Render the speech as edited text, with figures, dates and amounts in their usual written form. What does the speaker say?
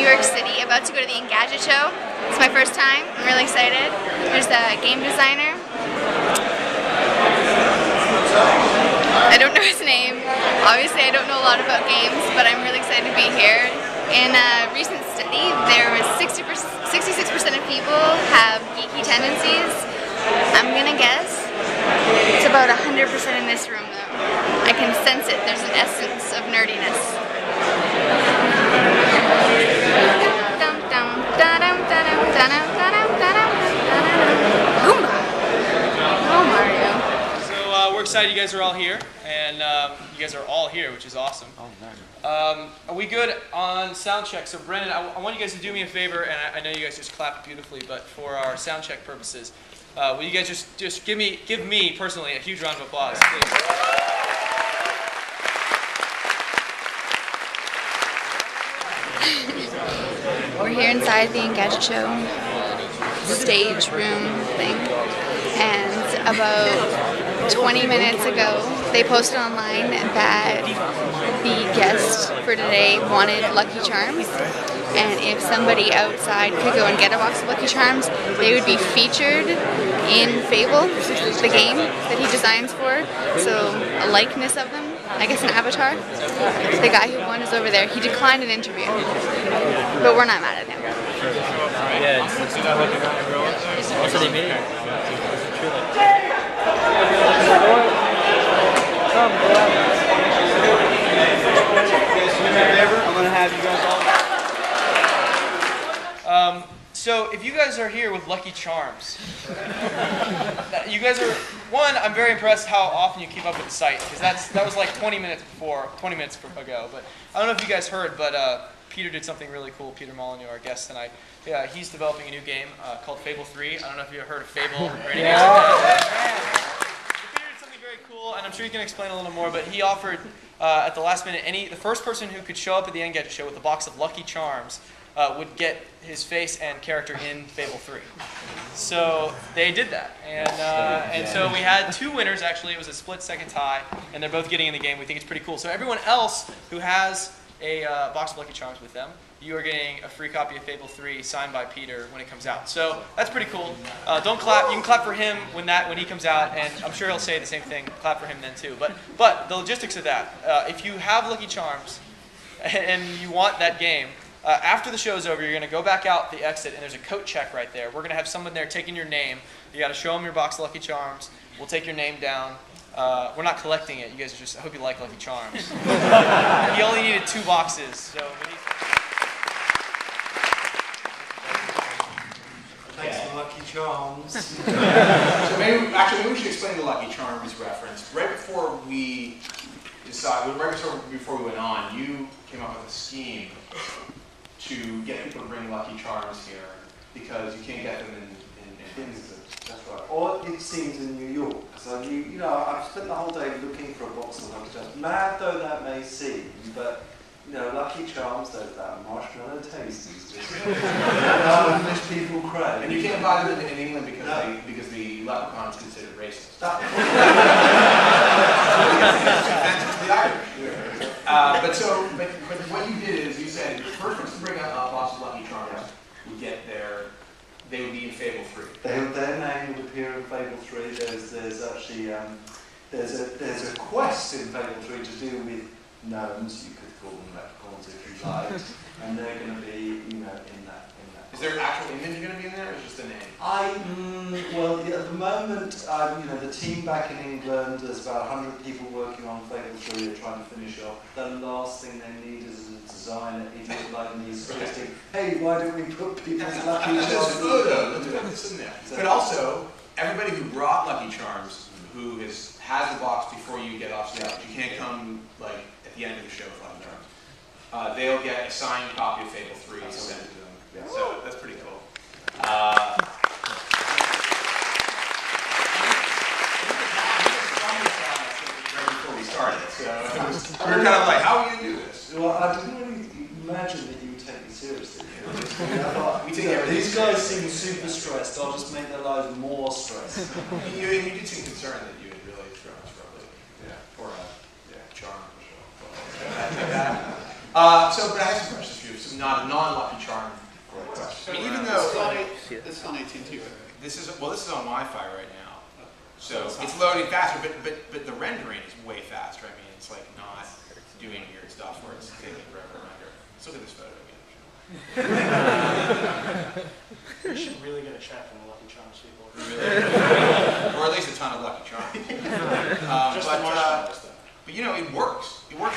York City, about to go to the Engadget Show. It's my first time. I'm really excited. There's the game designer. I don't know his name. Obviously, I don't know a lot about games, but I'm really excited to be here. In a recent study, there was 66% of people have geeky tendencies. I'm gonna guess it's about 100% in this room, though. I can sense it. There's an essence of nerdiness. Oh, Mario. So we're excited you guys are all here, and you guys are all here, which is awesome. Are we good on sound check? So Brendan, I want you guys to do me a favor, and I know you guys just clapped beautifully, but for our sound check purposes, will you guys just give me personally a huge round of applause, please? We're here inside the Engadget Show stage room thing, and about 20 minutes ago they posted online that the guest for today wanted Lucky Charms, and if somebody outside could go and get a box of Lucky Charms, they would be featured in Fable, the game that he designs for, so a likeness of them, I guess an avatar. The guy who won is over there. He declined an interview, but we're not mad at him. Yeah, also they made it. I'm gonna have you guys all. So if you guys are here with Lucky Charms, you guys are, one, I'm very impressed how often you keep up with the site, because that was like 20 minutes ago. But I don't know if you guys heard, but Peter did something really cool. Peter Molyneux, our guest tonight. Yeah, he's developing a new game called Fable 3. I don't know if you've heard of Fable or anything like that. Peter did something very cool, and I'm sure you can explain a little more, but he offered at the last minute, the first person who could show up at the Engadget Show with a box of Lucky Charms would get his face and character in Fable 3. So they did that, and so we had two winners. Actually, it was a split second tie, and they're both getting in the game. We think it's pretty cool. So everyone else who has a box of Lucky Charms with them, you are getting a free copy of Fable 3 signed by Peter when it comes out. So that's pretty cool. Don't clap. You can clap for him when he comes out, and I'm sure he'll say the same thing. Clap for him then too. But the logistics of that, if you have Lucky Charms and you want that game, after the show's over, you're going to go back out the exit, and there's a coat check right there. We're going to have someone there taking your name. You got to show them your box of Lucky Charms. We'll take your name down. We're not collecting it. You guys I hope you like Lucky Charms. He only needed 2 boxes, so we need. Thanks for Lucky Charms. So maybe we should explain the Lucky Charms reference. Right before we went on, you came up with a scheme to get people to bring Lucky Charms here because you can't get them in That's right. Or it seems in New York. So I've spent the whole day looking for a box of Lucky Charms. Mad though that may seem, but Lucky Charms, that marshmallow taste is just which people crave. And you can't buy them in England because the leprechaun is considered racist. But what you did is you said the first person to bring out a box of Lucky Charms would get they would be in Fable 3. Their name would appear in Fable 3. There's actually there's a quest in Fable 3 to do with gnomes. You could call them leprechauns if you like, and they're going to be in that. Is there an actual image going to be in there, or just a name? Well, at the moment, the team back in England, there's about 100 people working on Fable 3. They're trying to finish off. The last thing they need is a designer, idiot like me, suggesting, hey, why don't we put people's Lucky Charms? That's good, though. Let's put this in there. But also, everybody who brought Lucky Charms, who has the box before you get off stage, you can't come at the end of the show with Lucky Charms. They'll get a signed copy of Fable 3 sent to them. Yeah. So that's pretty cool. Right before we started, so we were kind of like, how are we going to do this? Well, I didn't really imagine that you would take me seriously. I thought, we take everything these guys seem super stressed. I'll just make their lives more stressed. You did seem concerned that you had really struggled. Yeah. Or charm for sure. But I have some questions for you. Some not a non-Lucky Charm request. I mean, even though this is on AT&T, right? this is on Wi-Fi right now, so it's loading faster. But the rendering is way faster. I mean, it's like not doing weird stuff where it's taking forever to render. Let's look at this photo again. You should really get a check from the Lucky Charms people. Or at least a ton of Lucky Charms. Just the marshmallows, though. But you know, it works. It works.